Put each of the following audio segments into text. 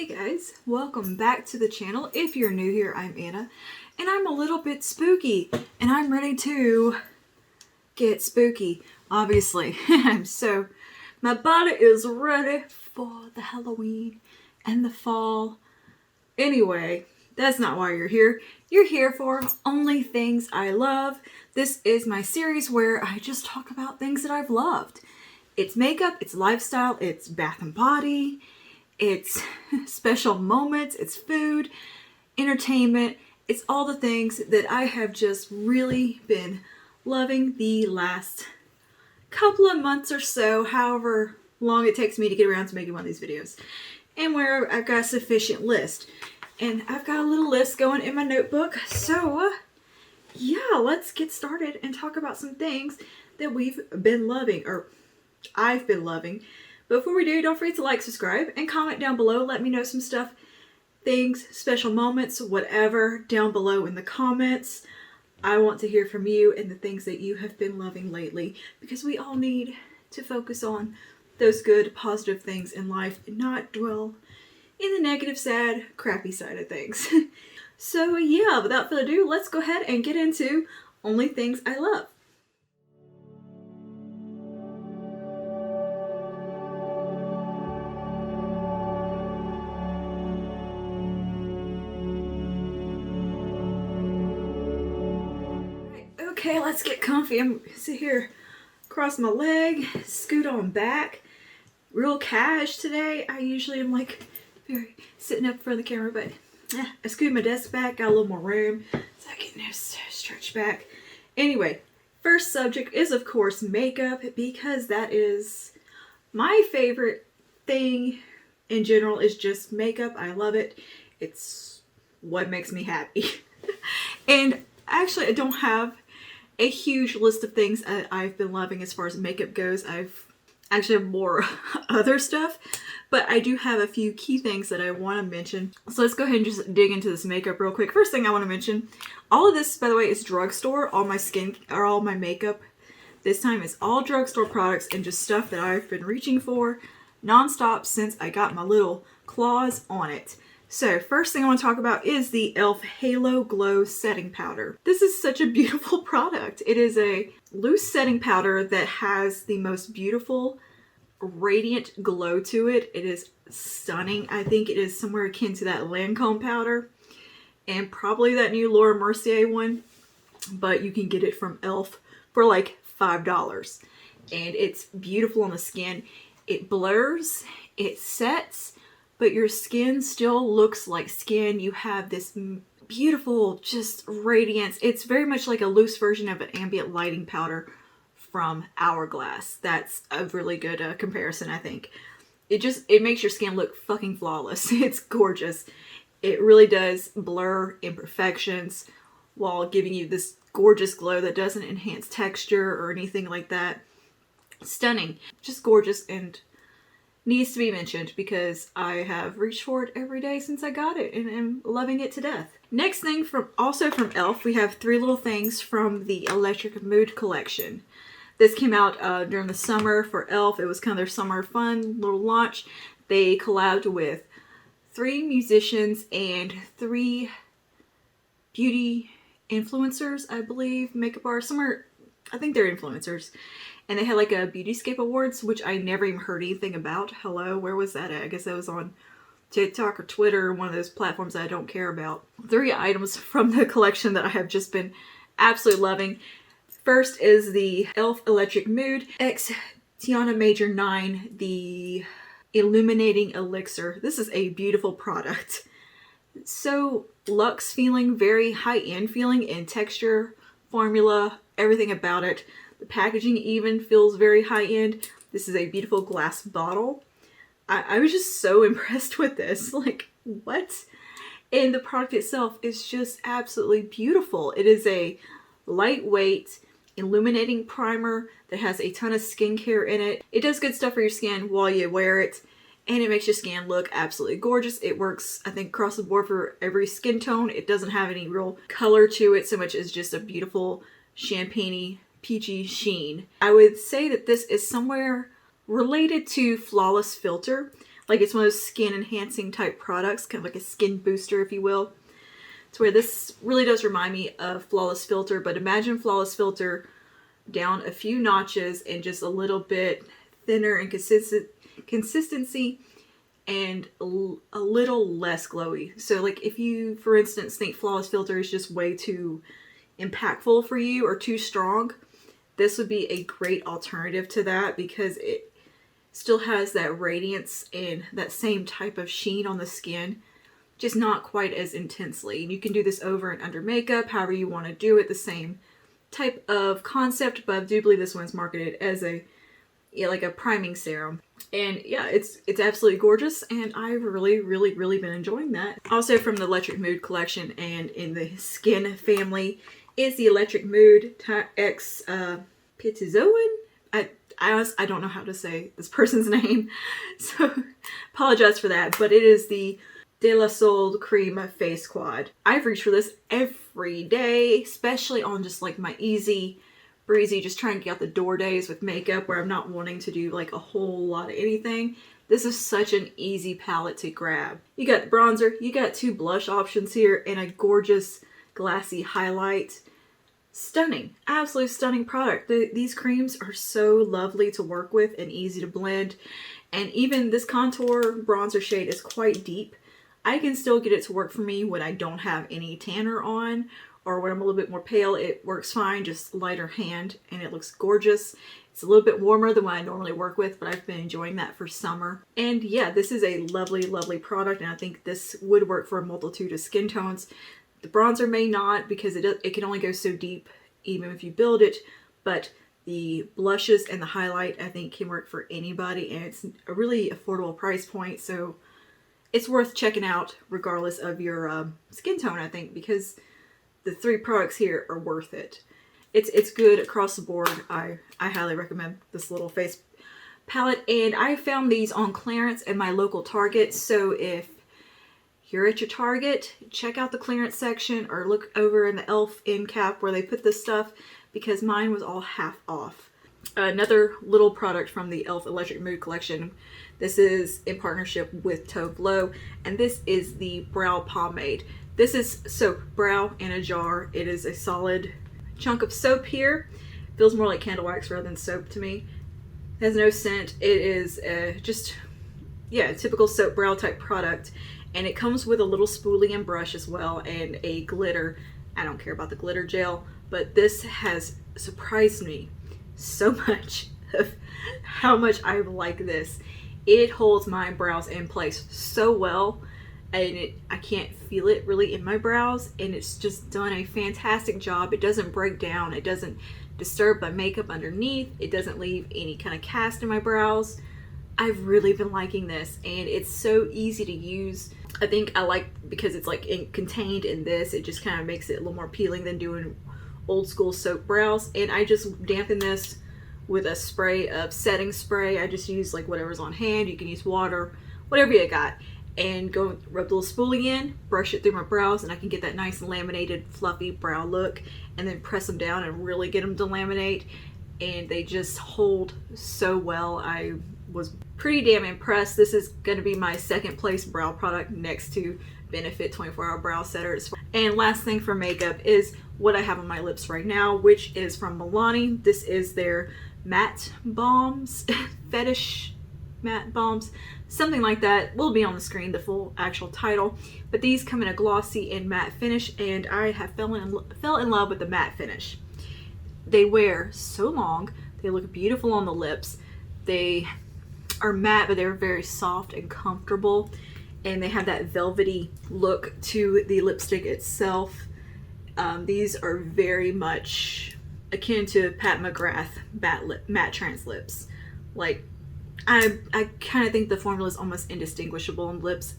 Hey guys, welcome back to the channel. If you're new here, I'm Anna, and I'm a little bit spooky, and I'm ready to get spooky, obviously. So, my body is ready for the Halloween and the fall. Anyway, that's not why you're here. You're here for Only Things I Love. This is my series where I just talk about things that I've loved. It's makeup, it's lifestyle, it's bath and body, it's special moments, it's food, entertainment, it's all the things that I have just really been loving the last couple of months or so, however long it takes me to get around to making one of these videos. And where I've got a sufficient list. And I've got a little list going in my notebook. So, yeah, let's get started and talk about some things that we've been loving, or I've been loving. Before we do, don't forget to like, subscribe, and comment down below. Let me know some stuff, things, special moments, whatever, down below in the comments. I want to hear from you and the things that you have been loving lately, because we all need to focus on those good, positive things in life and not dwell in the negative, sad, crappy side of things. So yeah, without further ado, let's go ahead and get into Only Things I Love. Okay, let's get comfy. I'm gonna sit here, cross my leg, scoot on back. Real cash today. I usually am like very sitting up in front of the camera, but I scooted my desk back, got a little more room, so I can stretch back. Anyway, first subject is of course makeup, because that is my favorite thing in general, is just makeup. I love it. It's what makes me happy. And actually I don't have a huge list of things I've been loving as far as makeup goes. I've actually have more other stuff, but I do have a few key things that I want to mention. So let's go ahead and just dig into this makeup real quick. First thing I want to mention, all of this, by the way, is drugstore. All my skin or all my makeup this time is all drugstore products and just stuff that I've been reaching for nonstop since I got my little claws on it. So first thing I want to talk about is the e.l.f. Halo Glow Setting Powder. This is such a beautiful product. It is a loose setting powder that has the most beautiful, radiant glow to it. It is stunning. I think it is somewhere akin to that Lancome powder and probably that new Laura Mercier one, but you can get it from e.l.f. for like $5. And it's beautiful on the skin. It blurs, it sets, but your skin still looks like skin. You have this beautiful, just radiance. It's very much like a loose version of an ambient lighting powder from Hourglass. That's a really good comparison, I think. It makes your skin look fucking flawless. It's gorgeous. It really does blur imperfections while giving you this gorgeous glow that doesn't enhance texture or anything like that. Stunning. Just gorgeous and needs to be mentioned because I have reached for it every day since I got it and am loving it to death. Next thing, also from e.l.f., we have three little things from the Electric Mood collection. This came out during the summer for e.l.f. It was kind of their summer fun little launch. They collabed with 3 musicians and 3 beauty influencers, I believe, makeup artists, somewhere, I think they're influencers. And they had like a Beautyscape Awards, which I never even heard anything about. Hello, where was that at? I guess that was on TikTok or Twitter, one of those platforms that I don't care about. 3 items from the collection that I have just been absolutely loving. First is the e.l.f. Electric Mood X Tiana Major 9, the Illuminating Elixir. This is a beautiful product. So luxe feeling, very high-end feeling in texture, formula, everything about it. The packaging even feels very high-end. This is a beautiful glass bottle. I was just so impressed with this. Like, what? And the product itself is just absolutely beautiful. It is a lightweight, illuminating primer that has a ton of skincare in it. It does good stuff for your skin while you wear it, and it makes your skin look absolutely gorgeous. It works, I think, across the board for every skin tone. It doesn't have any real color to it so much as just a beautiful champagne-y, peachy sheen. I would say that this is somewhere related to Flawless Filter, Like it's one of those skin enhancing type products, kind of like a skin booster, if you will. To where this really does remind me of Flawless Filter, but imagine Flawless Filter down a few notches and just a little bit thinner in consistency and a little less glowy. So like if you, for instance, think Flawless Filter is just way too impactful for you or too strong, this would be a great alternative to that because it still has that radiance and that same type of sheen on the skin, just not quite as intensely. And you can do this over and under makeup, however you want to do it, the same type of concept, but I do believe this one's marketed as a like a priming serum. And yeah, it's absolutely gorgeous, and I've really been enjoying that. Also from the Electric Mood collection and in the skin family is the Electric Mood X Pitizoan. I don't know how to say this person's name, so apologize for that, but it is the De La Sol Cream Face Quad. I've reached for this every day, especially on just like my easy breezy, just trying to get out the door days with makeup where I'm not wanting to do like a whole lot of anything. This is such an easy palette to grab. You got the bronzer, you got 2 blush options here, and a gorgeous glassy highlight. Stunning, absolutely stunning product. These creams are so lovely to work with and easy to blend. And even this contour bronzer shade is quite deep. I can still get it to work for me when I don't have any tanner on, or when I'm a little bit more pale. It works fine, just lighter hand, and it looks gorgeous. It's a little bit warmer than what I normally work with, but I've been enjoying that for summer. And yeah, this is a lovely product, and I think this would work for a multitude of skin tones. The bronzer may not, because it can only go so deep even if you build it, but the blushes and the highlight I think can work for anybody, and it's a really affordable price point, so it's worth checking out regardless of your skin tone, I think, because the 3 products here are worth it. It's good across the board. I highly recommend this little face palette, and I found these on clearance at my local Target, so if you're at your Target, check out the clearance section or look over in the e.l.f. end cap where they put this stuff, because mine was all half off. Another little product from the e.l.f. Electric Mood collection. This is in partnership with Tove Lo, and this is the brow pomade. This is soap brow in a jar. It is a solid chunk of soap here. Feels more like candle wax rather than soap to me. It has no scent. It is just, yeah, a typical soap brow type product. And it comes with a little spoolie and brush as well, and a glitter. I don't care about the glitter gel, but this has surprised me so much of how much I like this. It holds my brows in place so well, and I can't feel it really in my brows, and it's just done a fantastic job. It doesn't break down, it doesn't disturb my makeup underneath, it doesn't leave any kind of cast in my brows. I've really been liking this, and it's so easy to use. I think I like, because it's like contained in this, it just kind of makes it a little more appealing than doing old school soap brows. And I just dampen this with a spray of setting spray. I just use like whatever's on hand. You can use water, whatever you got, and go rub the little spoolie in, brush it through my brows, and I can get that nice laminated fluffy brow look, and then press them down and really get them to laminate, and they just hold so well. I was pretty damn impressed. This is going to be my second place brow product next to Benefit 24-Hour Brow Setters. And last thing for makeup is what I have on my lips right now, which is from Milani. This is their matte balms, fetish matte balms, something like that. Will be on the screen, the full actual title. But these come in a glossy and matte finish, and I have fell in love with the matte finish. They wear so long. They look beautiful on the lips. They are matte, but they're very soft and comfortable, and they have that velvety look to the lipstick itself. These are very much akin to Pat McGrath matte trans lips. Like, I kind of think the formula is almost indistinguishable in lips.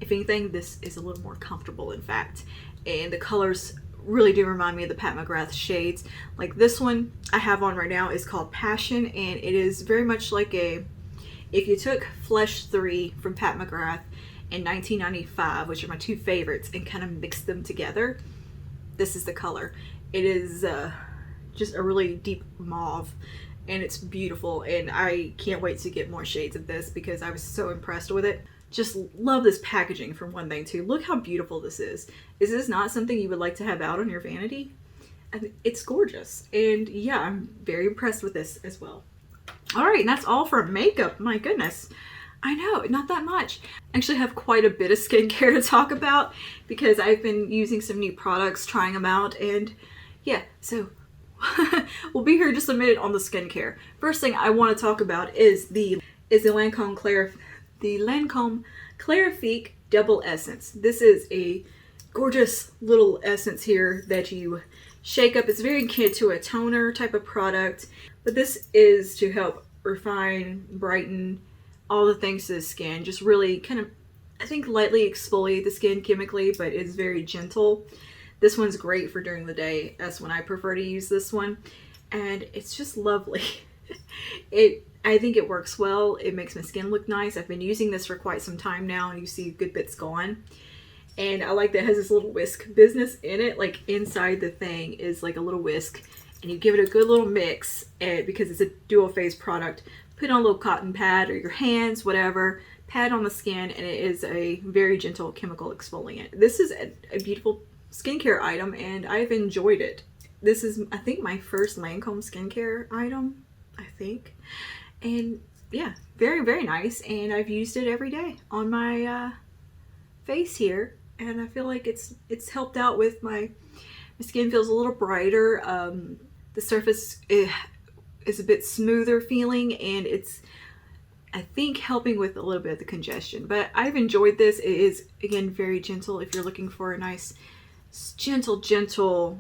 If anything, this is a little more comfortable, in fact, and the colors really do remind me of the Pat McGrath shades. Like this one I have on right now is called Passion, and it is very much like if you took Flesh 3 from Pat McGrath in 1995, which are my 2 favorites, and kind of mixed them together, this is the color. It is just a really deep mauve, and it's beautiful, and I can't wait to get more shades of this because I was so impressed with it. Just love this packaging for one thing too. Look how beautiful this is. Is this not something you would like to have out on your vanity? I mean, it's gorgeous, and yeah, I'm very impressed with this as well. All right, and that's all for makeup. My goodness. I know, not that much. I actually have quite a bit of skincare to talk about because I've been using some new products, trying them out, and yeah, so we'll be here just a minute on the skincare. First thing I want to talk about is the Lancome Clarifique Double Essence. This is a gorgeous little essence here that you shake up. It's very akin to a toner type of product, but this is to help refine, brighten, all the things to the skin. Just really kind of, I think, lightly exfoliate the skin chemically, but it's very gentle. This one's great for during the day. That's when I prefer to use this one, and it's just lovely. I think it works well. It makes my skin look nice. I've been using this for quite some time now, and you see good bits gone. And I like that it has this little whisk business in it. Like inside the thing is like a little whisk, and you give it a good little mix, and because it's a dual phase product, put on a little cotton pad or your hands, whatever, pad on the skin, and it is a very gentle chemical exfoliant. This is a beautiful skincare item, and I've enjoyed it. This is, I think, my first Lancome skincare item, I think. And yeah, very, very nice, and I've used it every day on my face here, and I feel like it's helped out with my skin feels a little brighter. The surface is a bit smoother feeling, and it's, I think, helping with a little bit of the congestion. But I've enjoyed this. It is, again, very gentle if you're looking for a nice gentle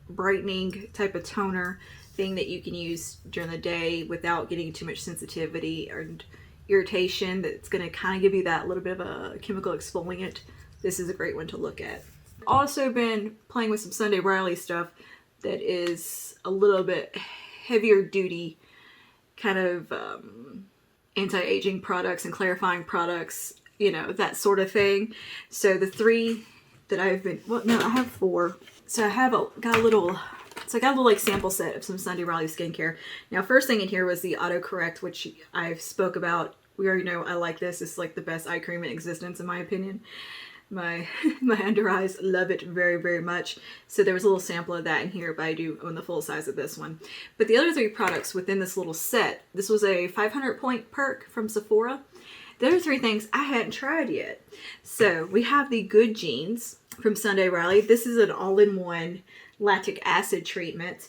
brightening type of toner thing that you can use during the day without getting too much sensitivity and irritation. That's going to kind of give you that little bit of a chemical exfoliant. This is a great one to look at. Also been playing with some Sunday Riley stuff that is a little bit heavier duty kind of anti-aging products and clarifying products, you know, that sort of thing. So the three that I've been, well, no, I have four. So I got a little like sample set of some Sunday Riley skincare. Now, first thing in here was the autocorrect, which I've spoke about. We already know I like this. It's like the best eye cream in existence, in my opinion. My under eyes love it very, very much. So there was a little sample of that in here, but I do own the full size of this one. But the other three products within this little set, this was a 500 point perk from Sephora. The other three things I hadn't tried yet. So we have the Good Genes from Sunday Riley. This is an all-in-one lactic acid treatment,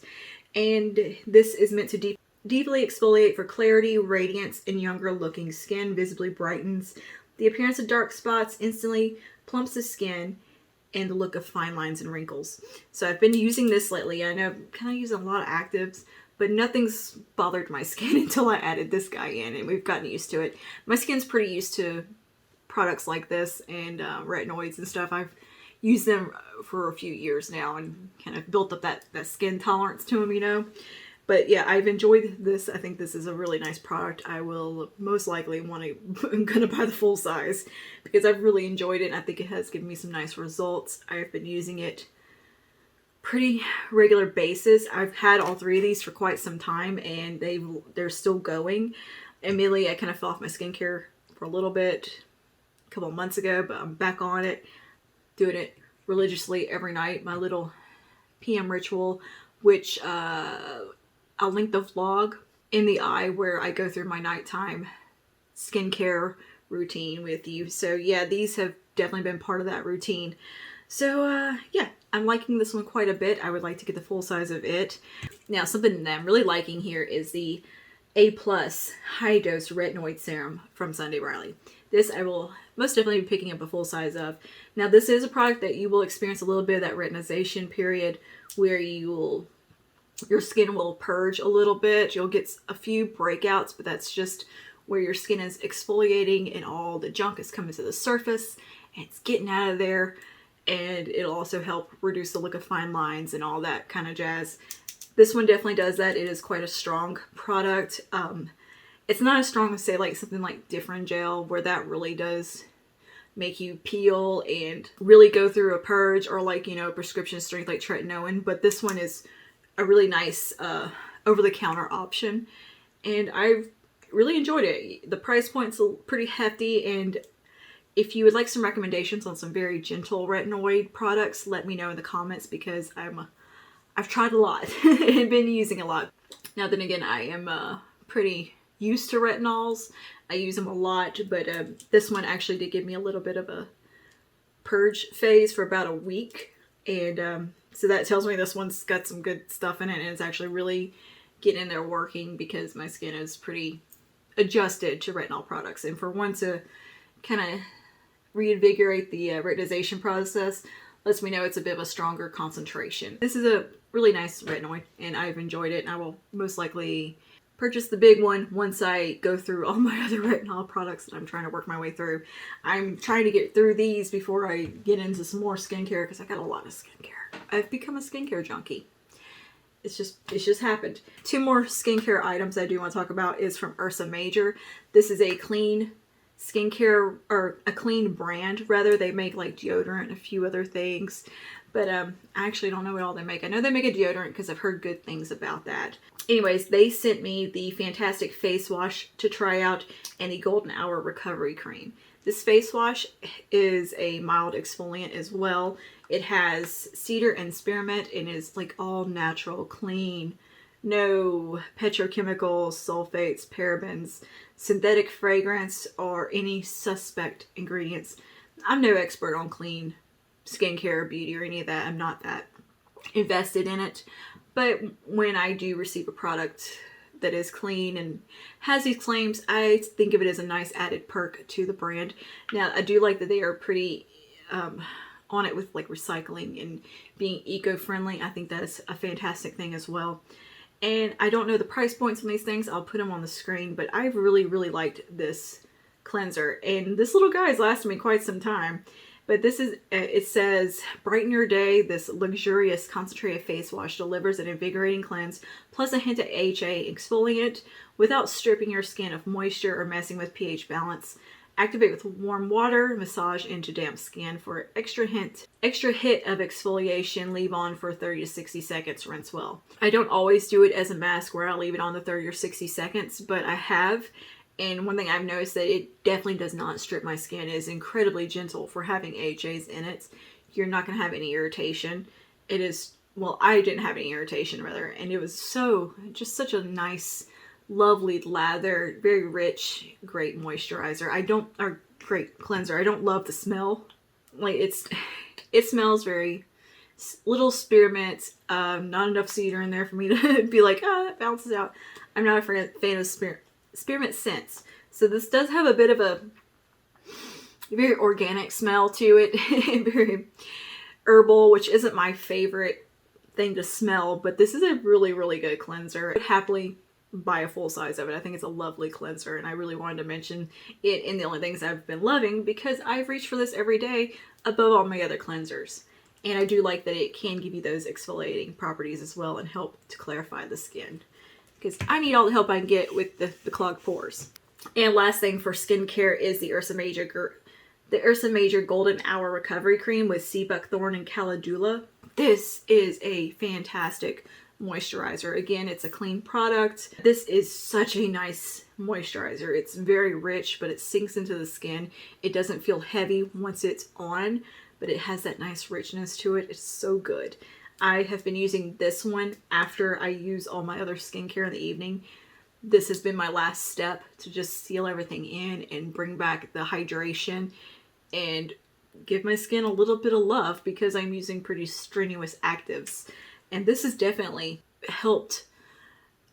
and this is meant to deeply exfoliate for clarity, radiance, and younger looking skin. Visibly brightens the appearance of dark spots, instantly plumps the skin, and the look of fine lines and wrinkles. So I've been using this lately. I know I'm kind of using a lot of actives, but nothing's bothered my skin until I added this guy in, and we've gotten used to it. My skin's pretty used to products like this and retinoids and stuff. I've used them for a few years now and kind of built up that skin tolerance to them, you know. But yeah, I've enjoyed this. I think this is a really nice product. I will most likely I'm gonna buy the full size because I've really enjoyed it, and I think it has given me some nice results. I've been using it pretty regular basis. I've had all three of these for quite some time, and they're still going. Admittedly, I kind of fell off my skincare for a little bit a couple of months ago, but I'm back on it, doing it religiously every night. My little PM ritual, which I'll link the vlog in the eye where I go through my nighttime skincare routine with you. So yeah, these have definitely been part of that routine. So yeah, I'm liking this one quite a bit. I would like to get the full size of it. Now, something that I'm really liking here is the A+ high dose retinoid serum from Sunday Riley. This I will most definitely be picking up a full size of. Now, this is a product that you will experience a little bit of that retinization period where your skin will purge a little bit. You'll get a few breakouts, but that's just where your skin is exfoliating and all the junk is coming to the surface and it's getting out of there. And it'll also help reduce the look of fine lines and all that kind of jazz. This one definitely does that. It is quite a strong product. It's not as strong as, say, like something like Differin Gel, where that really does make you peel and really go through a purge, or like, you know, prescription strength like tretinoin. But this one is a really nice over-the-counter option, and I've really enjoyed it. The price point's pretty hefty, and if you would like some recommendations on some very gentle retinoid products, let me know in the comments, because I've tried a lot and been using a lot. Now then again, I am pretty used to retinols. I use them a lot, but this one actually did give me a little bit of a purge phase for about a week, and so that tells me this one's got some good stuff in it, and it's actually really getting in there working, because my skin is pretty adjusted to retinol products, and for one to kind of reinvigorate the retinization process lets me know it's a bit of a stronger concentration. This is a really nice retinoid, and I've enjoyed it, and I will most likely purchase the big one once I go through all my other retinol products that I'm trying to work my way through. I'm trying to get through these before I get into some more skincare, because I got a lot of skincare. I've become a skincare junkie. It's just happened. 2 more skincare items I do want to talk about is from Ursa Major. This is a clean skincare, or a clean brand rather. They make like deodorant and a few other things, but I actually don't know what all they make. I know they make a deodorant because I've heard good things about that. Anyways, they sent me the Fantastic Face Wash to try out and the Golden Hour Recovery Cream. This face wash is a mild exfoliant as well. It has cedar and spearmint and is like all natural, clean, no petrochemicals, sulfates, parabens, synthetic fragrance, or any suspect ingredients. I'm no expert on clean skincare, beauty, or any of that. I'm not that invested in it. But when I do receive a product that is clean and has these claims, I think of it as a nice added perk to the brand. Now, I do like that they are pretty on it with like recycling and being eco-friendly. I think that is a fantastic thing as well. And I don't know the price points on these things. I'll put them on the screen, but I've really, really liked this cleanser. And this little guy's lasted me quite some time. But this is, it says, brighten your day. This luxurious concentrated face wash delivers an invigorating cleanse, plus a hint of AHA exfoliant without stripping your skin of moisture or messing with pH balance. Activate with warm water, massage into damp skin for extra hit of exfoliation. Leave on for 30 to 60 seconds, rinse well. I don't always do it as a mask where I leave it on the 30 or 60 seconds, but I have. And one thing I've noticed that it definitely does not strip my skin. It is incredibly gentle for having AHAs in it. You're not going to have any irritation. It is, well, I didn't have any irritation rather, and it was just such a nice, lovely lather, very rich, great moisturizer. Great cleanser. I don't love the smell. Like it smells very little spearmint, not enough cedar in there for me to be like, that balances out. I'm not a fan of spearmint scents. So this does have a bit of a very organic smell to it, very herbal, which isn't my favorite thing to smell, but this is a really, really good cleanser. I'd happily buy a full size of it. I think it's a lovely cleanser, and I really wanted to mention it in the only things I've been loving, because I've reached for this every day above all my other cleansers. And I do like that it can give you those exfoliating properties as well and help to clarify the skin, because I need all the help I can get with the clogged pores. And last thing for skincare is the Ursa Major Golden Hour Recovery Cream with sea buckthorn and calendula. This is a fantastic moisturizer. Again, it's a clean product. This is such a nice moisturizer. It's very rich, but it sinks into the skin. It doesn't feel heavy once it's on, but it has that nice richness to it. It's so good. I have been using this one after I use all my other skincare in the evening. This has been my last step to just seal everything in and bring back the hydration and give my skin a little bit of love, because I'm using pretty strenuous actives. And this has definitely helped,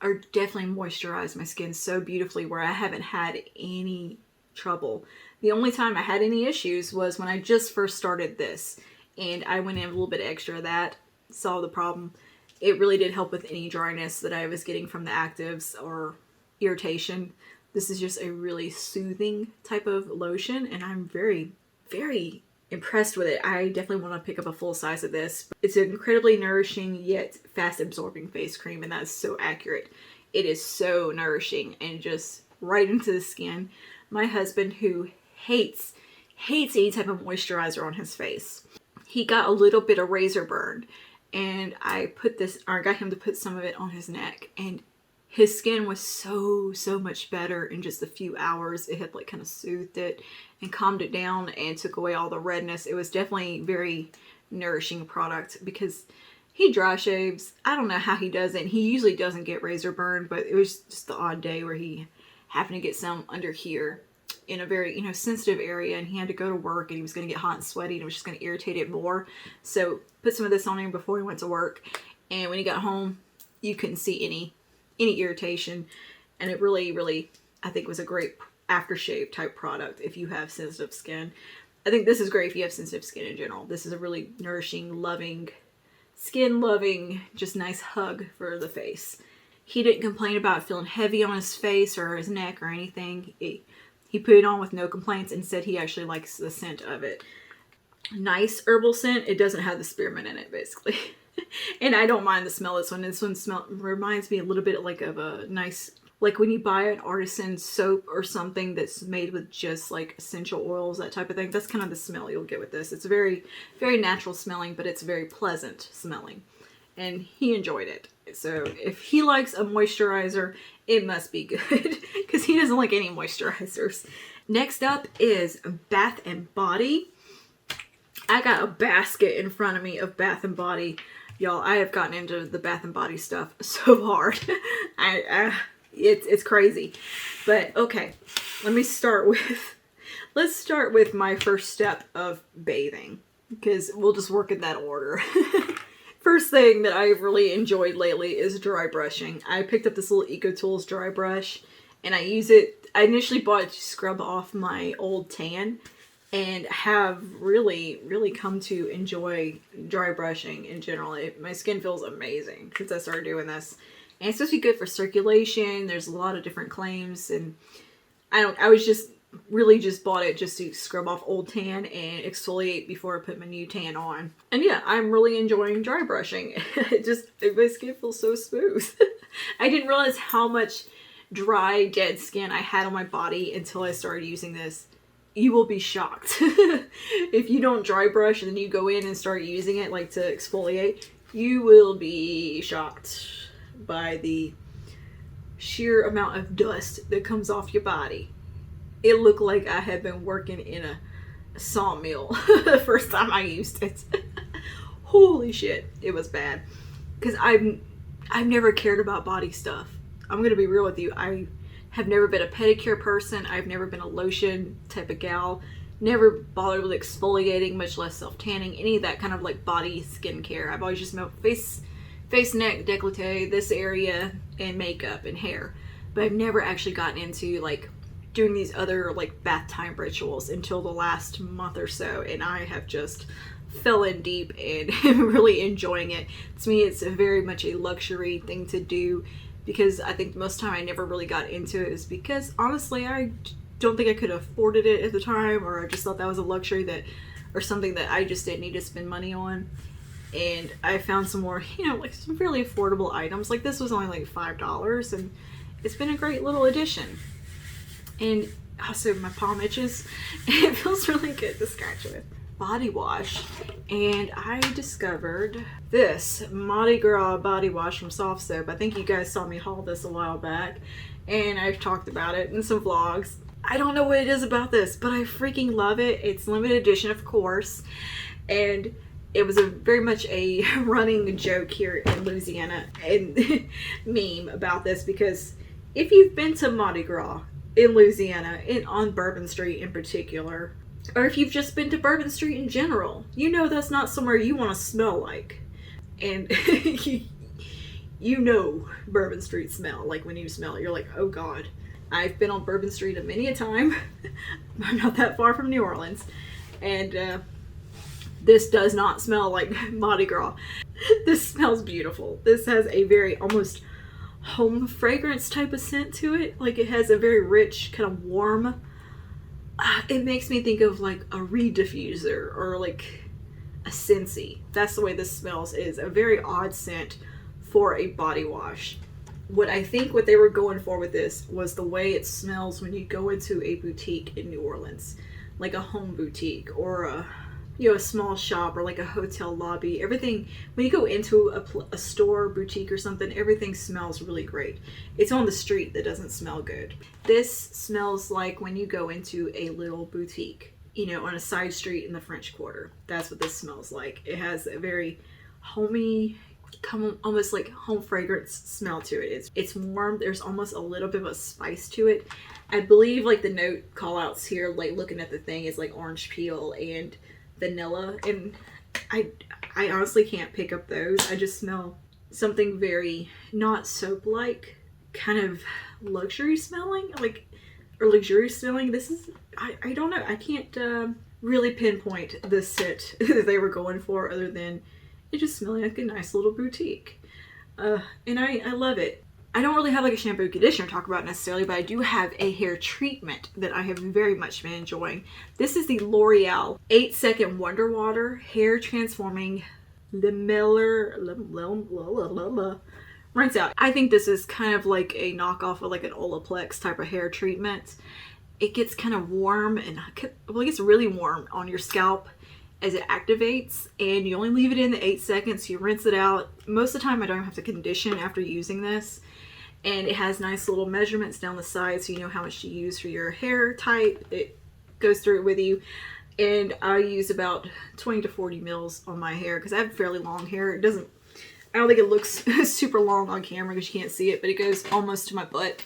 or definitely moisturized my skin so beautifully, where I haven't had any trouble. The only time I had any issues was when I just first started this, and I went in a little bit extra of that, solved the problem. It really did help with any dryness that I was getting from the actives or irritation. This is just a really soothing type of lotion, and I'm very, very impressed with it. I definitely want to pick up a full size of this. It's an incredibly nourishing yet fast absorbing face cream, and that's so accurate. It is so nourishing and just right into the skin. My husband, who hates any type of moisturizer on his face, he got a little bit of razor burn, and I got him to put some of it on his neck, and his skin was so much better in just a few hours. It had like kind of soothed it and calmed it down and took away all the redness. It was definitely very nourishing product because he dry shaves. I don't know how he does it. He usually doesn't get razor burn, but it was just the odd day where he happened to get some under here in a very, sensitive area, and he had to go to work and he was going to get hot and sweaty and it was just going to irritate it more. So put some of this on him before he went to work, and when he got home, you couldn't see any irritation, and it really, I think was a great aftershave type product if you have sensitive skin. I think this is great if you have sensitive skin in general. This is a really nourishing, loving, skin-loving, just nice hug for the face. He didn't complain about feeling heavy on his face or his neck or anything. He put it on with no complaints and said he actually likes the scent of it. Nice herbal scent. It doesn't have the spearmint in it, basically. And I don't mind the smell of this one. This one reminds me a little bit like of a nice, like when you buy an artisan soap or something that's made with just like essential oils, that type of thing. That's kind of the smell you'll get with this. It's very, very natural smelling, but it's very pleasant smelling. And he enjoyed it. So if he likes a moisturizer, it must be good because he doesn't like any moisturizers. Next up is Bath and Body. I got a basket in front of me of Bath and Body. Y'all, I have gotten into the Bath and Body stuff so hard. It's crazy. But okay, let's start with my first step of bathing, because we'll just work in that order. First thing that I've really enjoyed lately is dry brushing. I picked up this little EcoTools dry brush, and I use it. I initially bought it to scrub off my old tan, and have really come to enjoy dry brushing in general. My skin feels amazing since I started doing this. And it's supposed to be good for circulation. There's a lot of different claims, and I was just bought it just to scrub off old tan and exfoliate before I put my new tan on. And yeah, I'm really enjoying dry brushing. My skin feels so smooth. I didn't realize how much dry, dead skin I had on my body until I started using this. You will be shocked. If you don't dry brush and then you go in and start using it like to exfoliate, you will be shocked by the sheer amount of dust that comes off your body. It looked like I had been working in a sawmill the first time I used it. Holy shit, it was bad. Because I've never cared about body stuff. I'm gonna be real with you. I have never been a pedicure person. I've never been a lotion type of gal. Never bothered with exfoliating, much less self-tanning, any of that kind of like body skincare. I've always just smelled face, neck, décolleté, this area, and makeup and hair. But I've never actually gotten into like doing these other like bath time rituals until the last month or so, and I have just fell in deep and am really enjoying it. To me, it's very much a luxury thing to do, because I think most of the time I never really got into it is because honestly I don't think I could have afforded it at the time, or I just thought that was a luxury or something that I just didn't need to spend money on. And I found some more, like some fairly affordable items. Like this was only like $5, and it's been a great little addition. And also my palm itches. It feels really good to scratch with. Body wash, and I discovered this Mardi Gras body wash from Soft Soap. I think you guys saw me haul this a while back, and I've talked about it in some vlogs. I don't know what it is about this, but I freaking love it. It's limited edition, of course, and it was very much a running joke here in Louisiana and meme about this, because if you've been to Mardi Gras in Louisiana, on Bourbon Street in particular, or if you've just been to Bourbon Street in general, that's not somewhere you want to smell like. And you know Bourbon Street smell. Like when you smell it, you're like, oh God. I've been on Bourbon Street many a time. I'm not that far from New Orleans. And this does not smell like Mardi Gras. This smells beautiful. This has a very almost home fragrance type of scent to it. Like it has a very rich, kind of warm, it makes me think of like a reed diffuser or like a Scentsy. That's the way this smells. It is a very odd scent for a body wash. What they were going for with this was the way it smells when you go into a boutique in New Orleans, like a home boutique or a small shop or like a hotel lobby, everything, when you go into a store, boutique or something, everything smells really great. It's on the street that doesn't smell good. This smells like when you go into a little boutique, on a side street in the French Quarter. That's what this smells like. It has a very homey, almost like home fragrance smell to it. It's warm. There's almost a little bit of a spice to it. I believe like the note call outs here, like looking at the thing, is like orange peel and vanilla, and I honestly can't pick up those. I just smell something very not soap like, kind of luxury smelling, or luxurious smelling. This is, I don't know. I can't really pinpoint the scent that they were going for, other than it just smelling like a nice little boutique. And I love it. I don't really have like a shampoo and conditioner to talk about necessarily, but I do have a hair treatment that I have very much been enjoying. This is the L'Oreal 8-Second Wonder Water Hair Transforming Rinse Out. I think this is kind of like a knockoff of like an Olaplex type of hair treatment. It gets kind of warm, and it gets really warm on your scalp as it activates, and you only leave it in the 8 seconds. You rinse it out. Most of the time I don't have to condition after using this, and it has nice little measurements down the side so you know how much to use for your hair type. It goes through it with you, and I use about 20 to 40 mils on my hair because I have fairly long hair. I don't think it looks super long on camera because you can't see it, but it goes almost to my butt.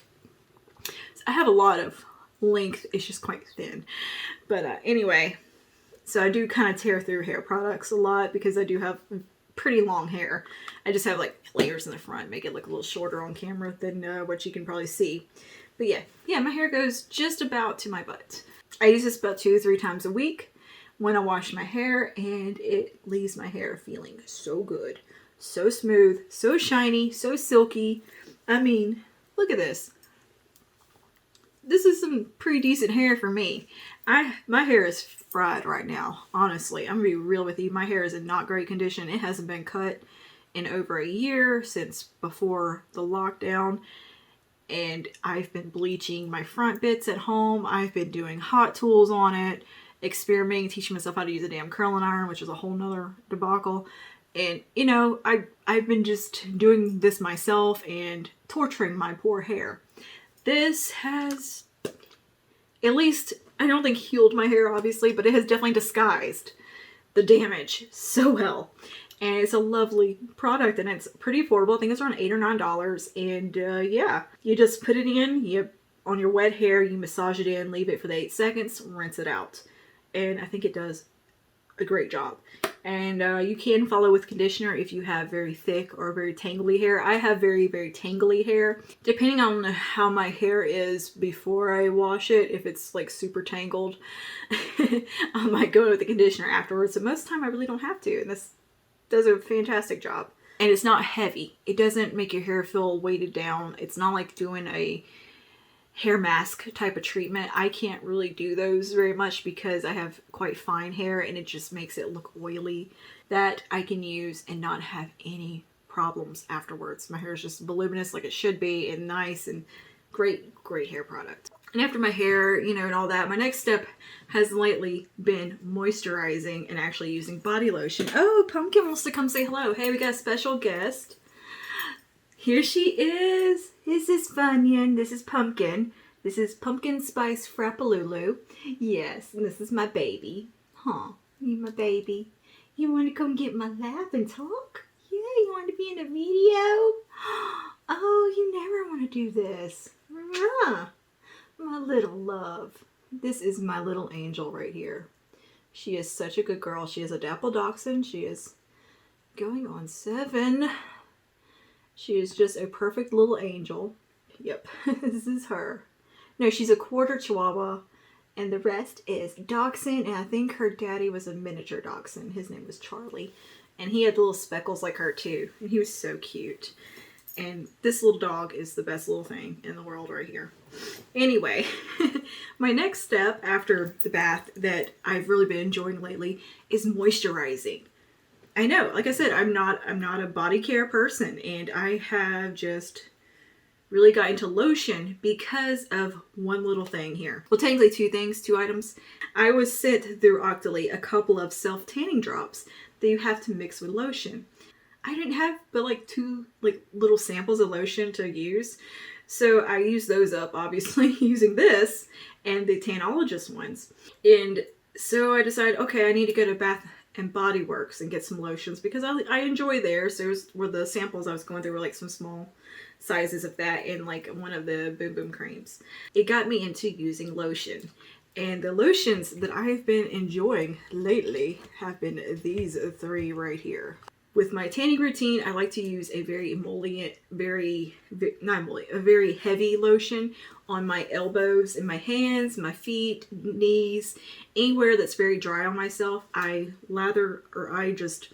So I have a lot of length. It's just quite thin. But anyway, so I do kind of tear through hair products a lot because I do have pretty long hair. I just have like layers in the front, make it look a little shorter on camera than what you can probably see. But yeah, my hair goes just about to my butt. I use this about 2 to 3 times a week when I wash my hair, and it leaves my hair feeling so good, so smooth, so shiny, so silky. I mean, look at this. This is some pretty decent hair for me. My hair is fried right now, honestly. I'm gonna be real with you. My hair is in not great condition. It hasn't been cut in over a year, since before the lockdown, and I've been bleaching my front bits at home. I've been doing hot tools on it, experimenting, teaching myself how to use a damn curling iron, which is a whole nother debacle. And I've been just doing this myself and torturing my poor hair. This has, at least, I don't think healed my hair, obviously, but it has definitely disguised the damage so well. And it's a lovely product, and it's pretty affordable. I think it's around $8 or $9. And yeah, you just put it in, on your wet hair, you massage it in, leave it for the 8 seconds, rinse it out. And I think it does a great job. And you can follow with conditioner if you have very thick or very tangly hair. I have very, very tangly hair. Depending on how my hair is before I wash it, if it's like super tangled, I might go with the conditioner afterwards. But most of the time I really don't have to. And this does a fantastic job. And it's not heavy. It doesn't make your hair feel weighted down. It's not like doing a hair mask type of treatment. I can't really do those very much because I have quite fine hair, and it just makes it look oily. That I can use and not have any problems afterwards. My hair is just voluminous like it should be, and nice, and great hair product. And after my hair, and all that, my next step has lately been moisturizing and actually using body lotion. Oh, Pumpkin wants to come say hello. Hey, we got a special guest. Here she is. This is Funyun. This is Pumpkin. This is Pumpkin Spice Frappalulu. Yes, and this is my baby. Huh, you my baby. You want to come get my lap and talk? Yeah, you want to be in a video? Oh, you never want to do this. My little love. This is my little angel right here. She is such a good girl. She is a dapple dachshund. She is going on 7. She is just a perfect little angel. Yep, this is her. No, she's a quarter Chihuahua, and the rest is dachshund, and I think her daddy was a miniature dachshund. His name was Charlie, and he had little speckles like her too, and he was so cute. And this little dog is the best little thing in the world right here. Anyway, my next step after the bath that I've really been enjoying lately is moisturizing. I know, like I said, I'm not a body care person, and I have just really got into lotion because of one little thing here. Well, technically two things, two items. I was sent through Octoly a couple of self-tanning drops that you have to mix with lotion. I didn't have but like two little samples of lotion to use. So I used those up, obviously, using this and the Tanologist ones. And so I decided, okay, I need to go to Bath and Body Works and get some lotions because I enjoy theirs. Those were the samples I was going through, were like some small sizes of that and like one of the Boom Boom creams. It got me into using lotion. And the lotions that I've been enjoying lately have been these three right here. With my tanning routine, I like to use a very emollient, a very heavy lotion on my elbows and my hands, my feet, knees, anywhere that's very dry on myself. I just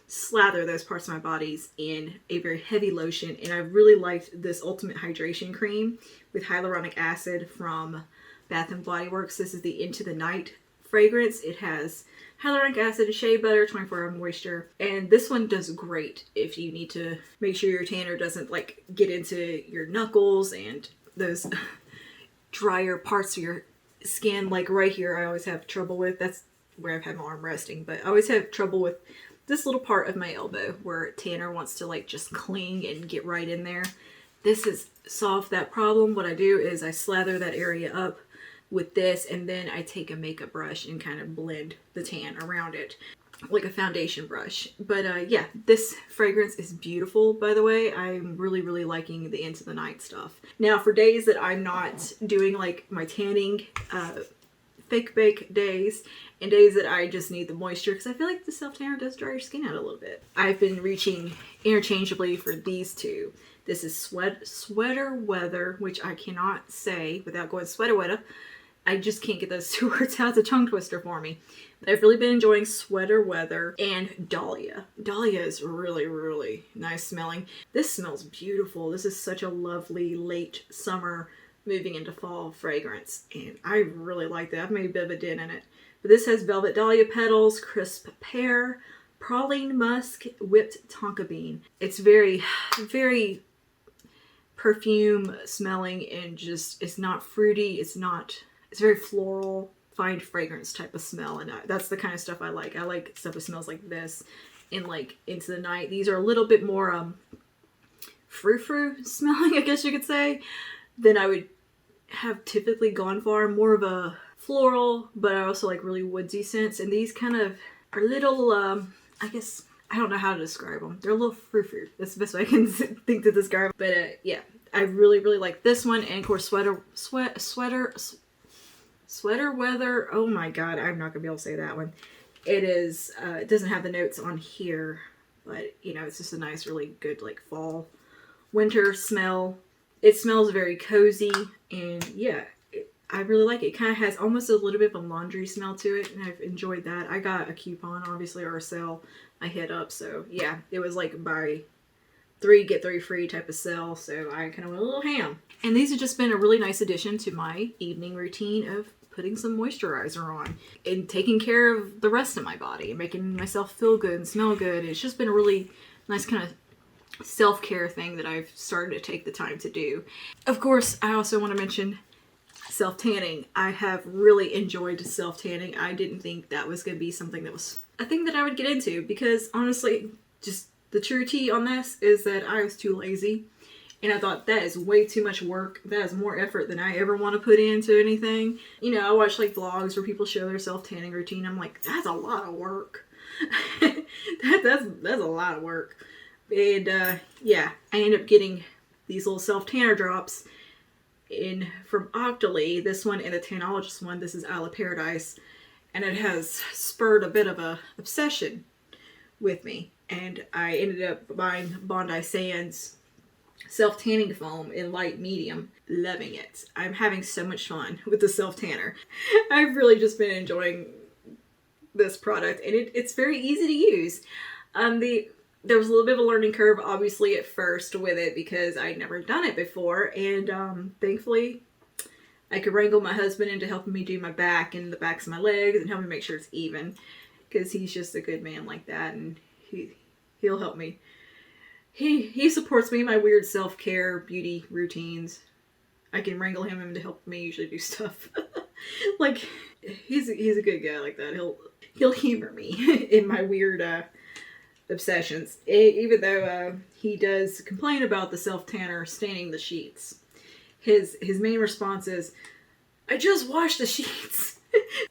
slather those parts of my bodies in a very heavy lotion. And I really liked this Ultimate Hydration Cream with hyaluronic acid from Bath and Body Works. This is the Into the Night fragrance. It has hyaluronic acid, shea butter, 24-hour moisture, and this one does great if you need to make sure your tanner doesn't like get into your knuckles and those drier parts of your skin. Like right here, I always have trouble with. That's where I've had my arm resting, but I always have trouble with this little part of my elbow where tanner wants to like just cling and get right in there. This has solved that problem. What I do is I slather that area up with this, and then I take a makeup brush and kind of blend the tan around it like a foundation brush. But yeah, this fragrance is beautiful, by the way. I'm really, really liking the Into the Night stuff. Now, for days that I'm not doing like my tanning fake bake days and days that I just need the moisture, because I feel like the self-tanner does dry your skin out a little bit, I've been reaching interchangeably for these two. This is Sweater Weather, which I cannot say without going Sweater Weather. I just can't get those two words out. It's a tongue twister for me. But I've really been enjoying Sweater Weather and Dahlia. Dahlia is really, really nice smelling. This smells beautiful. This is such a lovely late summer moving into fall fragrance. And I really like that. I've made a bit of a dent in it. But this has Velvet Dahlia petals, crisp pear, praline musk, whipped tonka bean. It's very, very perfume smelling and just, it's not fruity. It's very floral, fine fragrance type of smell. And that's the kind of stuff I like. I like stuff that smells like this and like Into the Night. These are a little bit more frou-frou smelling, I guess you could say, than I would have typically gone for. More of a floral, but I also like really woodsy scents. And these kind of are little, I guess, I don't know how to describe them. They're a little frou-frou. That's the best way I can think to describe them. But yeah, I really, really like this one. And of course, Sweater Weather. Oh my god, I'm not gonna be able to say that one. It is, it doesn't have the notes on here, but you know, it's just a nice, really good like fall, winter smell. It smells very cozy, and yeah, I really like it. It kind of has almost a little bit of a laundry smell to it, and I've enjoyed that. I got a coupon, obviously, or a sale I hit up, so yeah, it was like buy 3 get 3 free type of sale, so I kind of went a little ham. And these have just been a really nice addition to my evening routine of putting some moisturizer on and taking care of the rest of my body and making myself feel good and smell good. It's just been a really nice kind of self-care thing that I've started to take the time to do. Of course, I also want to mention self-tanning. I have really enjoyed self-tanning. I didn't think that was going to be something that was a thing that I would get into, because honestly, just the true tea on this is that I was too lazy. And I thought, that is way too much work. That is more effort than I ever want to put into anything. You know, I watch like vlogs where people show their self-tanning routine. I'm like, that's a lot of work. that's a lot of work. And yeah, I ended up getting these little self-tanner drops in from Octoly. This one and the Tanologist one. This is Isle of Paradise. And it has spurred a bit of a obsession with me. And I ended up buying Bondi Sands self-tanning foam in light medium. Loving it. I'm having so much fun with the self-tanner. I've really just been enjoying this product, and it's very easy to use. There was a little bit of a learning curve, obviously, at first with it, because I'd never done it before, and thankfully I could wrangle my husband into helping me do my back and the backs of my legs and help me make sure it's even, because he's just a good man like that, and he'll help me he supports me in my weird self-care beauty routines. I can wrangle him to help me usually do stuff. Like, he's a good guy like that. He'll humor me in my weird obsessions. Even though he does complain about the self-tanner staining the sheets. His main response is, I just washed the sheets.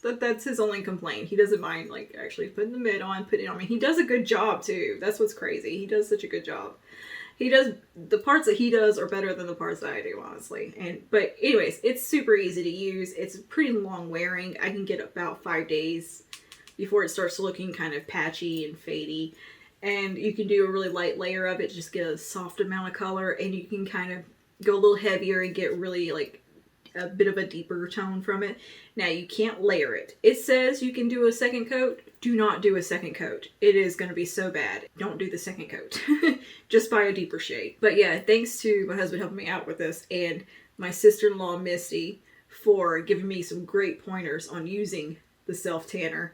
That's his only complaint. He doesn't mind, like, actually putting the mitt on, putting it on. I mean, he does a good job, too. That's what's crazy. He does such a good job. He does, the parts that he does are better than the parts that I do, honestly. But anyways, it's super easy to use. It's pretty long wearing. I can get about 5 days before it starts looking kind of patchy and fadey. And you can do a really light layer of it, just get a soft amount of color, and you can kind of go a little heavier and get really, like, a bit of a deeper tone from it. Now, you can't layer it. It says you can do a second coat. Do not do a second coat. It is going to be so bad. Don't do the second coat. Just buy a deeper shade. But yeah, thanks to my husband helping me out with this, and my sister-in-law, Misty, for giving me some great pointers on using the self-tanner.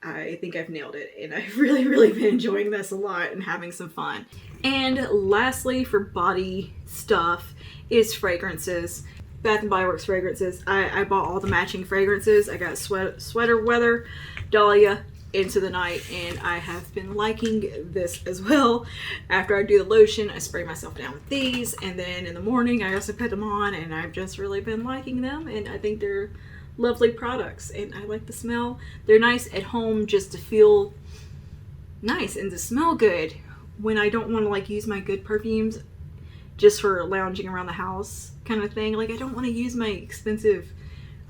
I think I've nailed it, and I've really, really been enjoying this a lot and having some fun. And lastly, for body stuff, is fragrances. Bath & Body Works fragrances. I bought all the matching fragrances. I got Sweater Weather, Dahlia, Into the Night, and I have been liking this as well. After I do the lotion, I spray myself down with these, and then in the morning I also put them on, and I've just really been liking them, and I think they're lovely products, and I like the smell. They're nice at home just to feel nice and to smell good when I don't want to, like, use my good perfumes just for lounging around the house kind of thing. Like, I don't want to use my expensive,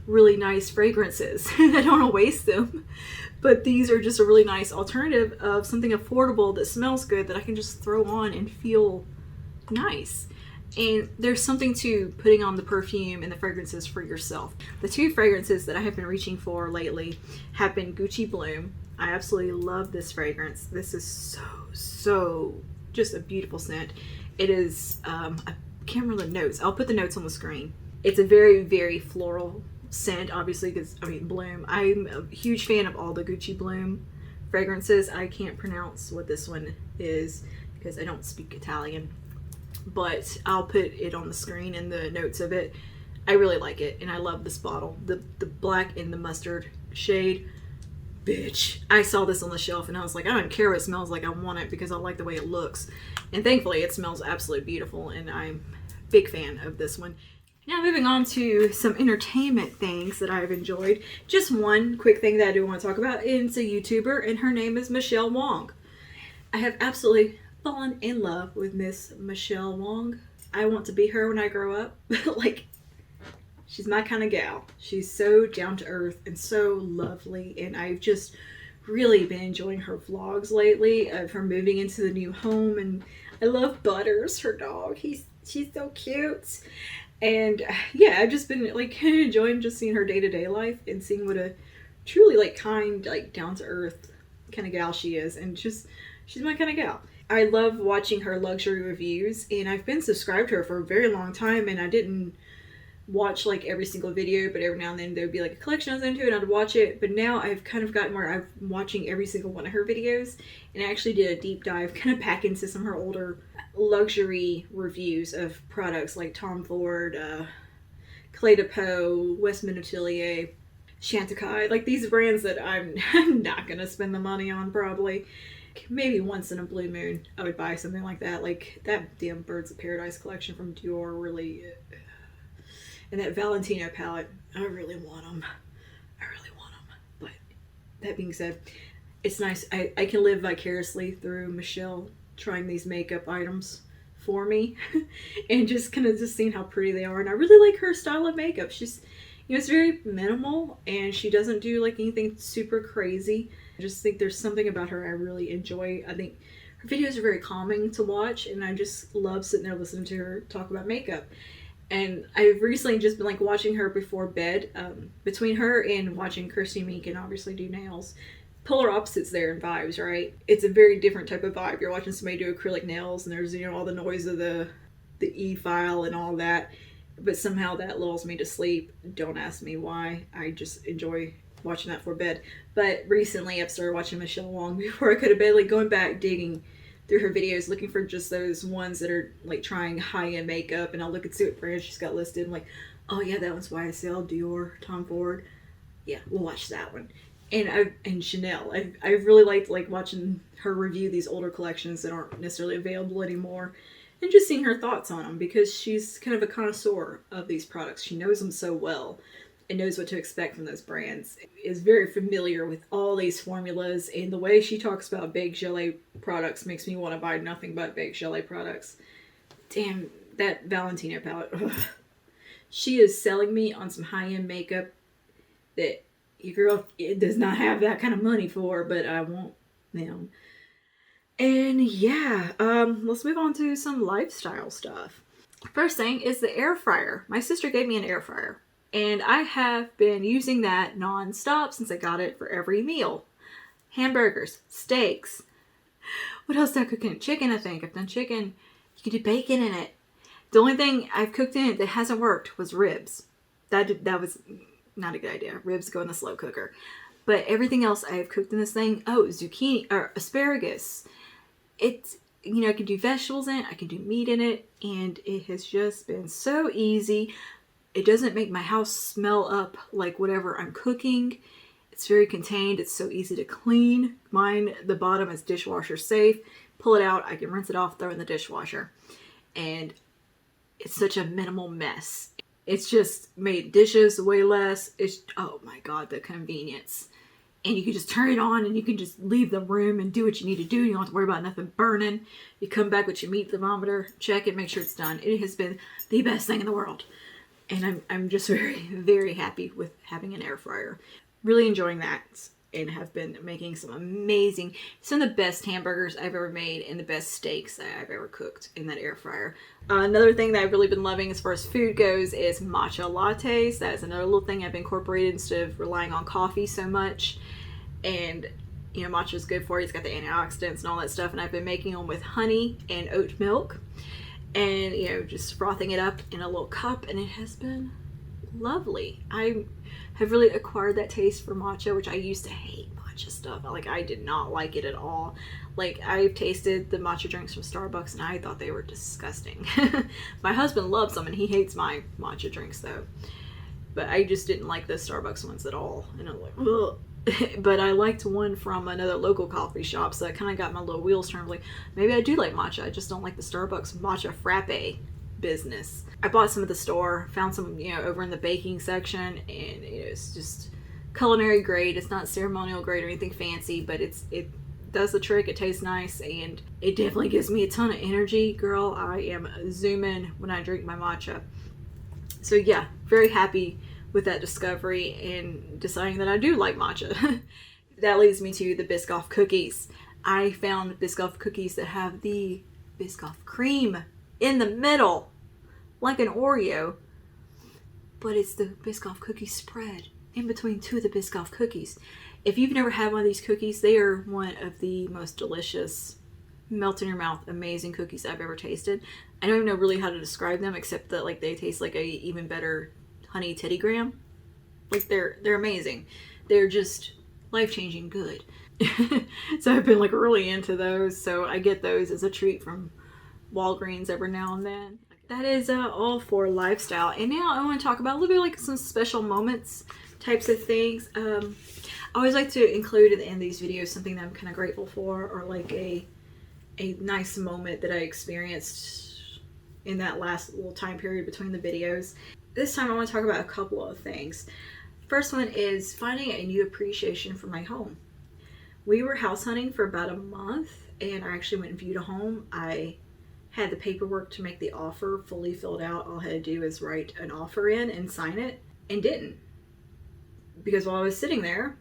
really nice fragrances. I don't want to waste them. But these are just a really nice alternative of something affordable that smells good that I can just throw on and feel nice. And there's something to putting on the perfume and the fragrances for yourself. The two fragrances that I have been reaching for lately have been Gucci Bloom. I absolutely love this fragrance. This is so just a beautiful scent. It is, I can't remember the notes. I'll put the notes on the screen. It's a very, very floral scent, obviously, because, I mean, Bloom. I'm a huge fan of all the Gucci Bloom fragrances. I can't pronounce what this one is because I don't speak Italian, but I'll put it on the screen and the notes of it. I really like it, and I love this bottle. The black and the mustard shade. Bitch. I saw this on the shelf and I was like, I don't care what it smells like, I want it because I like the way it looks. And thankfully it smells absolutely beautiful, and I'm a big fan of this one. Now moving on to some entertainment things that I've enjoyed. Just one quick thing that I do want to talk about. It's a YouTuber, and her name is Michelle Wong. I have absolutely fallen in love with Miss Michelle Wong. I want to be her when I grow up. Like, she's my kind of gal. She's so down to earth and so lovely, and I've just really been enjoying her vlogs lately of her moving into the new home. And I love Butters, her dog. She's so cute. And yeah, I've just been like enjoying just seeing her day-to-day life and seeing what a truly like kind, like down to earth kind of gal she is. And just, she's my kind of gal. I love watching her luxury reviews, and I've been subscribed to her for a very long time, and I didn't watch like every single video, but every now and then there would be like a collection I was into and I'd watch it. But now I've kind of gotten where I'm watching every single one of her videos, and I actually did a deep dive kind of back into some of her older luxury reviews of products like Tom Ford, Clé de Peau, Westman Atelier, Chantecaille, like these brands that I'm not gonna spend the money on probably. Maybe once in a blue moon I would buy something like that. Like that damn Birds of Paradise collection from Dior really, and that Valentino palette, I really want them. But that being said, it's nice. I can live vicariously through Michelle trying these makeup items for me and just kind of just seeing how pretty they are. And I really like her style of makeup. She's, you know, it's very minimal, and she doesn't do like anything super crazy. I just think there's something about her I really enjoy. I think her videos are very calming to watch, and I just love sitting there listening to her talk about makeup. And I've recently just been like watching her before bed, between her and watching Kirsty Meakin obviously do nails. Polar opposites there in vibes, right? It's a very different type of vibe. You're watching somebody do acrylic nails, and there's, you know, all the noise of the e-file and all that, but somehow that lulls me to sleep. Don't ask me why. I just enjoy watching that for bed. But recently I've started watching Michelle Wong before I go to bed, like going back digging through her videos looking for just those ones that are like trying high-end makeup, and I'll look and see what brands she's got listed. I'm like, oh yeah, that one's YSL, Dior, Tom Ford. Yeah, we'll watch that one. And Chanel. I've really liked like watching her review these older collections that aren't necessarily available anymore, and just seeing her thoughts on them, because she's kind of a connoisseur of these products. She knows them so well and knows what to expect from those brands. Is very familiar with all these formulas, and the way she talks about Big Gelée products makes me want to buy nothing but Big Gelée products. Damn, that Valentino palette. Ugh. She is selling me on some high-end makeup that your girl does not have that kind of money for, but I want them. And yeah, let's move on to some lifestyle stuff. First thing is the air fryer. My sister gave me an air fryer, and I have been using that non-stop since I got it for every meal. Hamburgers, steaks. What else did I cook in it? Chicken, I think. I've done chicken. You can do bacon in it. The only thing I've cooked in it that hasn't worked was ribs. That was not a good idea. Ribs go in the slow cooker. But everything else I have cooked in this thing, zucchini or asparagus. It's, I can do vegetables in it, I can do meat in it, and it has just been so easy. It doesn't make my house smell up like whatever I'm cooking. It's very contained. It's so easy to clean. Mine, the bottom is dishwasher safe. Pull it out, I can rinse it off, throw it in the dishwasher. And it's such a minimal mess. It's just made dishes way less. Oh my God, the convenience. And you can just turn it on and you can just leave the room and do what you need to do. You don't have to worry about nothing burning. You come back with your meat thermometer, check it, make sure it's done. It has been the best thing in the world. And I'm just very, very happy with having an air fryer. Really enjoying that, and have been making some of the best hamburgers I've ever made and the best steaks that I've ever cooked in that air fryer. Another thing that I've really been loving as far as food goes is matcha lattes. That is another little thing I've incorporated instead of relying on coffee so much. And, matcha is good for you. It's got the antioxidants and all that stuff. And I've been making them with honey and oat milk. And, just frothing it up in a little cup. And it has been lovely. I have really acquired that taste for matcha, which I used to hate matcha stuff. I did not like it at all. I've tasted the matcha drinks from Starbucks and I thought they were disgusting. My husband loves them and he hates my matcha drinks though. But I just didn't like the Starbucks ones at all. And I'm like, ugh. But I liked one from another local coffee shop, so I kind of got my little wheels turned. Maybe I do like matcha. I just don't like the Starbucks matcha frappe business. I bought some at the store, found some, over in the baking section, and it's just culinary grade. It's not ceremonial grade or anything fancy, but it does the trick. It tastes nice, and it definitely gives me a ton of energy. Girl, I am zooming when I drink my matcha. So yeah, very happy with that discovery and deciding that I do like matcha. That leads me to the Biscoff cookies. I found Biscoff cookies that have the Biscoff cream in the middle, like an Oreo, but it's the Biscoff cookie spread in between two of the Biscoff cookies. If you've never had one of these cookies, they are one of the most delicious, melt in your mouth, amazing cookies I've ever tasted. I don't even know really how to describe them, except that they taste like a even better honey Teddy Graham. They're amazing. They're just life-changing good. So I've been really into those. So I get those as a treat from Walgreens every now and then. That is all for lifestyle. And now I want to talk about a little bit some special moments types of things. I always like to include at the end of these videos something that I'm kind of grateful for, or a nice moment that I experienced in that last little time period between the videos. This time I want to talk about a couple of things. First one is finding a new appreciation for my home. We were house hunting for about a month, and I actually went and viewed a home. I had the paperwork to make the offer fully filled out. All I had to do is write an offer in and sign it, and didn't. Because while I was sitting there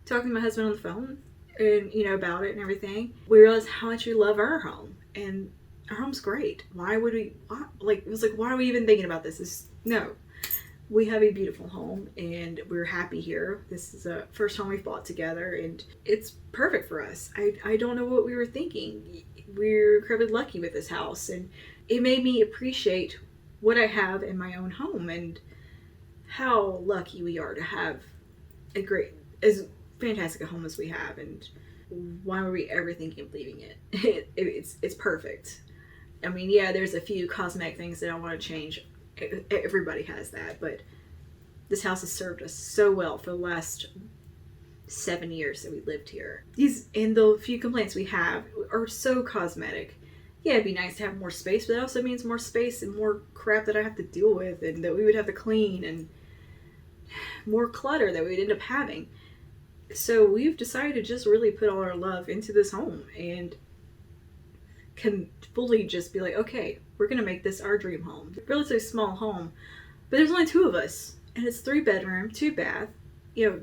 talking to my husband on the phone and about it and everything, we realized how much we love our home. And our home's great. Why would we, why are we even thinking about this? No. We have a beautiful home and we're happy here. This is the first home we've bought together and it's perfect for us. I don't know what we were thinking. We're incredibly lucky with this house, and it made me appreciate what I have in my own home and how lucky we are to have as fantastic a home as we have. And why were we ever thinking of leaving it? It's perfect. I mean, yeah, there's a few cosmetic things that I want to change. Everybody has that, but this house has served us so well for the last 7 years that we lived here. These and the few complaints we have are so cosmetic. Yeah, it'd be nice to have more space, but that also means more space and more crap that I have to deal with and that we would have to clean and more clutter that we'd end up having. So we've decided to just really put all our love into this home and can fully just be like, okay, we're going to make this our dream home. Relatively small home, but there's only 2 of us, and it's 3 bedroom, 2 bath,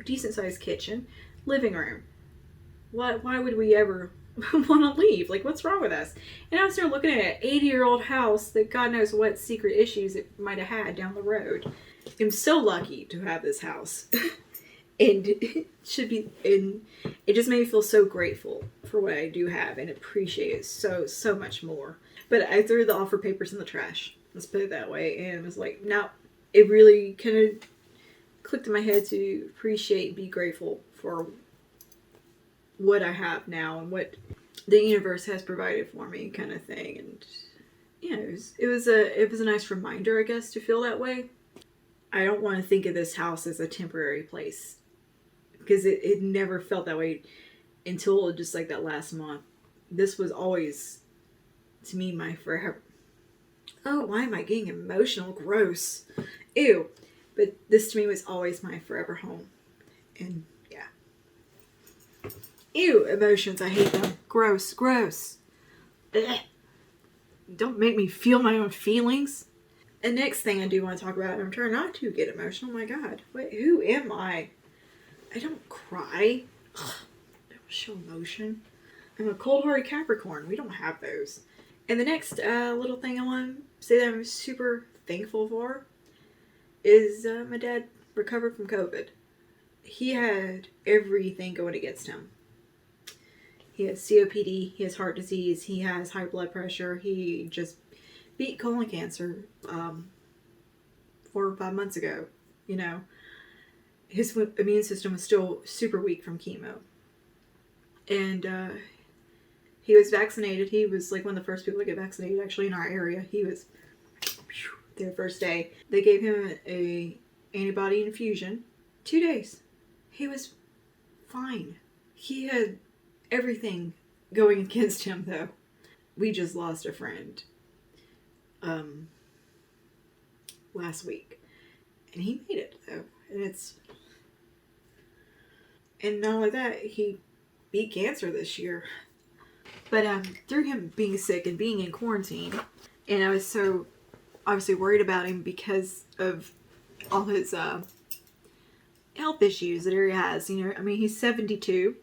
decent sized kitchen, living room. Why would we ever want to leave? Like, what's wrong with us? And I was there looking at an 80-year-old house that God knows what secret issues it might have had down the road. I'm so lucky to have this house. And it just made me feel so grateful for what I do have and appreciate it so much more. But I threw the offer papers in the trash. Let's put it that way. And it was like, no, it really kind of clicked in my head to appreciate and be grateful for what I have now and what the universe has provided for me, kind of thing. And yeah, it was a nice reminder, I guess, to feel that way. I don't want to think of this house as a temporary place, because it never felt that way until just like that last month. This was always, to me, my forever. Oh, why am I getting emotional? Gross. Ew. But this to me was always my forever home. And yeah. Ew, emotions. I hate them. Gross. Ugh. Don't make me feel my own feelings. The next thing I do want to talk about, I'm trying not to get emotional. My God. Wait, who am I? I don't cry. Ugh, I don't show emotion. I'm a cold-hearted Capricorn. We don't have those. And the next little thing I want to say that I'm super thankful for is my dad recovered from COVID. He had everything going against him. He has COPD. He has heart disease. He has high blood pressure. He just beat colon cancer 4 or 5 months ago. His immune system was still super weak from chemo. And he was vaccinated. He was like one of the first people to get vaccinated actually in our area. He was their first day. They gave him a antibody infusion. 2 days. He was fine. He had everything going against him though. We just lost a friend last week. And he made it though. And not only that, he beat cancer this year. But through him being sick and being in quarantine, and I was so obviously worried about him because of all his health issues that he has. He's 72.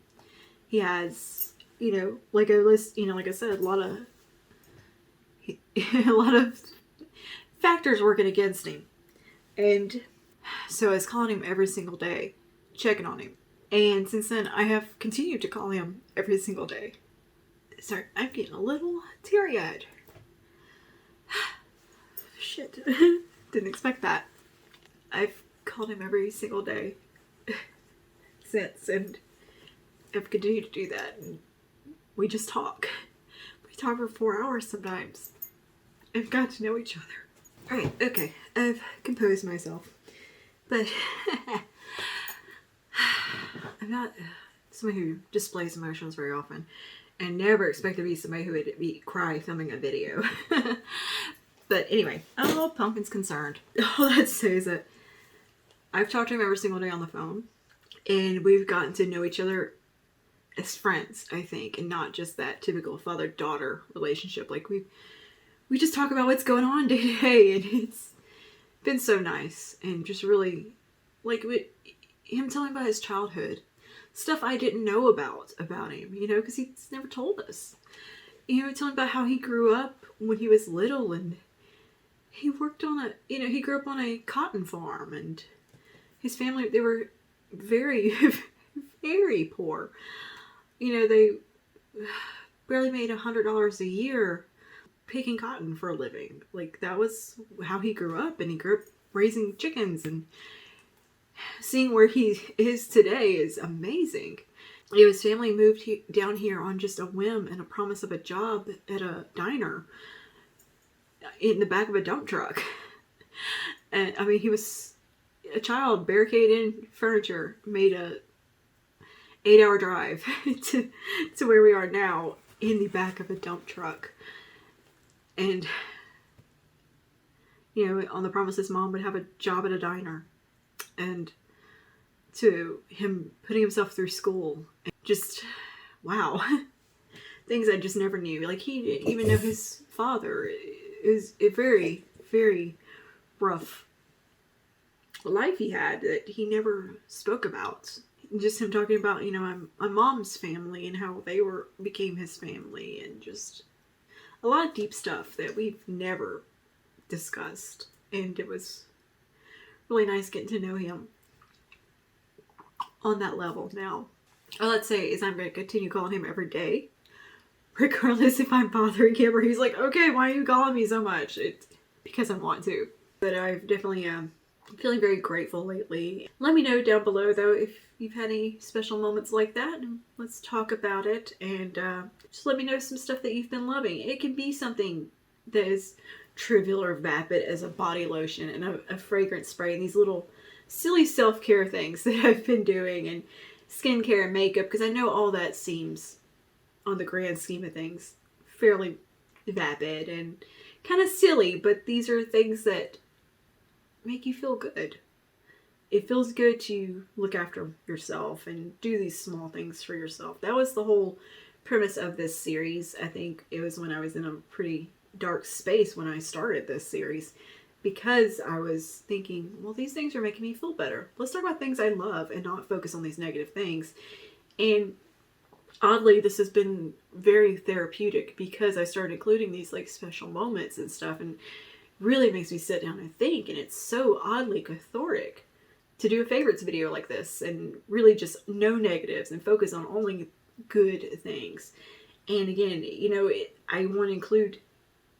He has, like I said, a lot of factors working against him. And so I was calling him every single day, checking on him. And since then, I have continued to call him every single day. Sorry, I'm getting a little teary-eyed. Shit. Didn't expect that. I've called him every single day since, and I've continued to do that. And we just talk. We talk for 4 hours sometimes. I've got to know each other. Alright, okay. I've composed myself. But I'm not somebody who displays emotions very often, and never expect to be somebody who would cry filming a video. But anyway, all Pumpkin's concerned. All that says that I've talked to him every single day on the phone, and we've gotten to know each other as friends, I think, and not just that typical father-daughter relationship. Like we just talk about what's going on day to day, and it's been so nice, and just really like him telling about his childhood, stuff I didn't know about him, because he's never told us. Telling about how he grew up when he was little, and he worked on he grew up on a cotton farm, and his family, they were very, very poor. They barely made $100 a year picking cotton for a living. Like, that was how he grew up, and he grew up raising chickens, and seeing where he is today is amazing. His family moved down here on just a whim and a promise of a job at a diner in the back of a dump truck. And I mean, he was a child barricaded in furniture, made a 8-hour drive to where we are now in the back of a dump truck. And, you know, on the promise his mom would have a job at a diner. And to him putting himself through school. Just, wow. Things I just never knew. Like, he didn't even know his father is a very, very rough life he had that he never spoke about. Just him talking about, you know, my mom's family and how they became his family, and just a lot of deep stuff that we've never discussed. And it was really nice getting to know him on that level now. All I'd say is I'm going to continue calling him every day, regardless if I'm bothering him or he's like, okay, why are you calling me so much? It's because I want to. But I've definitely feeling very grateful lately. Let me know down below, though, if you've had any special moments like that, and let's talk about it. And just let me know some stuff that you've been loving. It can be something that is trivial or vapid as a body lotion and a fragrance spray and these little silly self-care things that I've been doing, and skincare and makeup, because I know all that seems, on the grand scheme of things, fairly vapid and kind of silly, but these are things that make you feel good. It feels good to look after yourself and do these small things for yourself. That was the whole premise of this series. I think it was when I was in a pretty dark space when I started this series, because I was thinking, well, these things are making me feel better. Let's talk about things I love and not focus on these negative things. And oddly, this has been very therapeutic, because I started including these like special moments and stuff, and really makes me sit down and think. And it's so oddly cathartic to do a favorites video like this and really just no negatives and focus on only good things. And again, you know, I want to include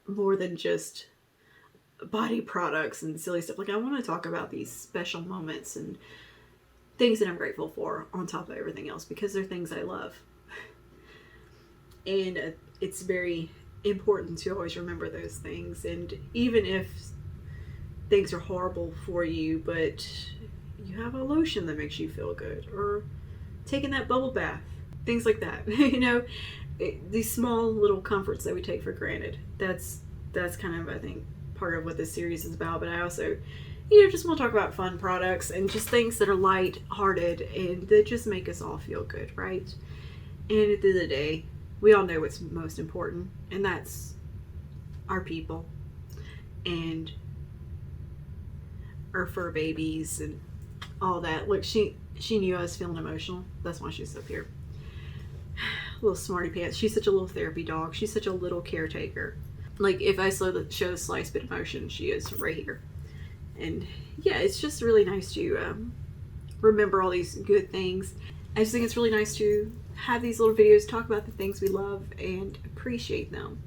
more than just body products and silly stuff. Like, I want to talk about these special moments and things that I'm grateful for on top of everything else, because they're things I love. And it's very important to always remember those things. And even if things are horrible for you, but you have a lotion that makes you feel good, or taking that bubble bath, things like that. You know, these small little comforts that we take for granted. That's kind of, I think, part of what this series is about. But I also, you know, just want to talk about fun products and just things that are light-hearted and that just make us all feel good, right? And at the end of the day, we all know what's most important, and that's our people and our fur babies and all that. Look, she knew I was feeling emotional. That's why she's up here. Little smarty pants. She's such a little therapy dog. She's such a little caretaker. Like, if I show the slightest bit of emotion, she is right here. And yeah, it's just really nice to remember all these good things. I just think it's really nice to have these little videos, talk about the things we love and appreciate them,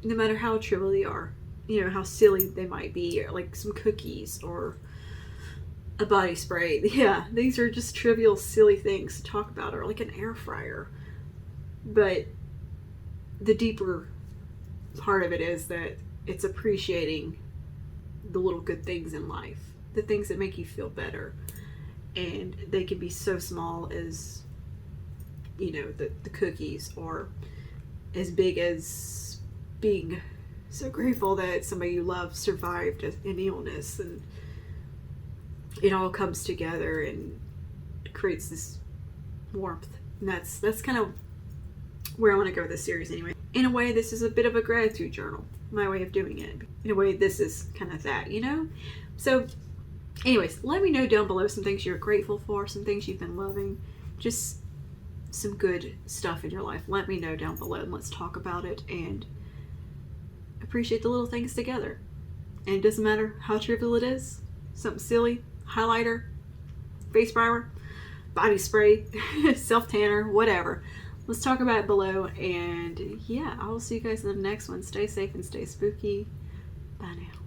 no matter how trivial they are. You know, how silly they might be, or like some cookies or a body spray. Yeah, these are just trivial, silly things to talk about, or like an air fryer. But the deeper part of it is that it's appreciating the little good things in life, the things that make you feel better. And they can be so small as, you know, the cookies, or as big as being so grateful that somebody you love survived an illness, and it all comes together and creates this warmth. And that's kind of where I want to go with this series anyway. In a way, this is a bit of a gratitude journal, my way of doing it. In a way, this is kind of that, you know? So anyways, let me know down below some things you're grateful for, some things you've been loving, just some good stuff in your life. Let me know down below, and let's talk about it and appreciate the little things together. And it doesn't matter how trivial it is, something silly, highlighter, face primer, body spray, self-tanner, whatever. Let's talk about it below. And yeah, I will see you guys in the next one. Stay safe and stay spooky. Bye now.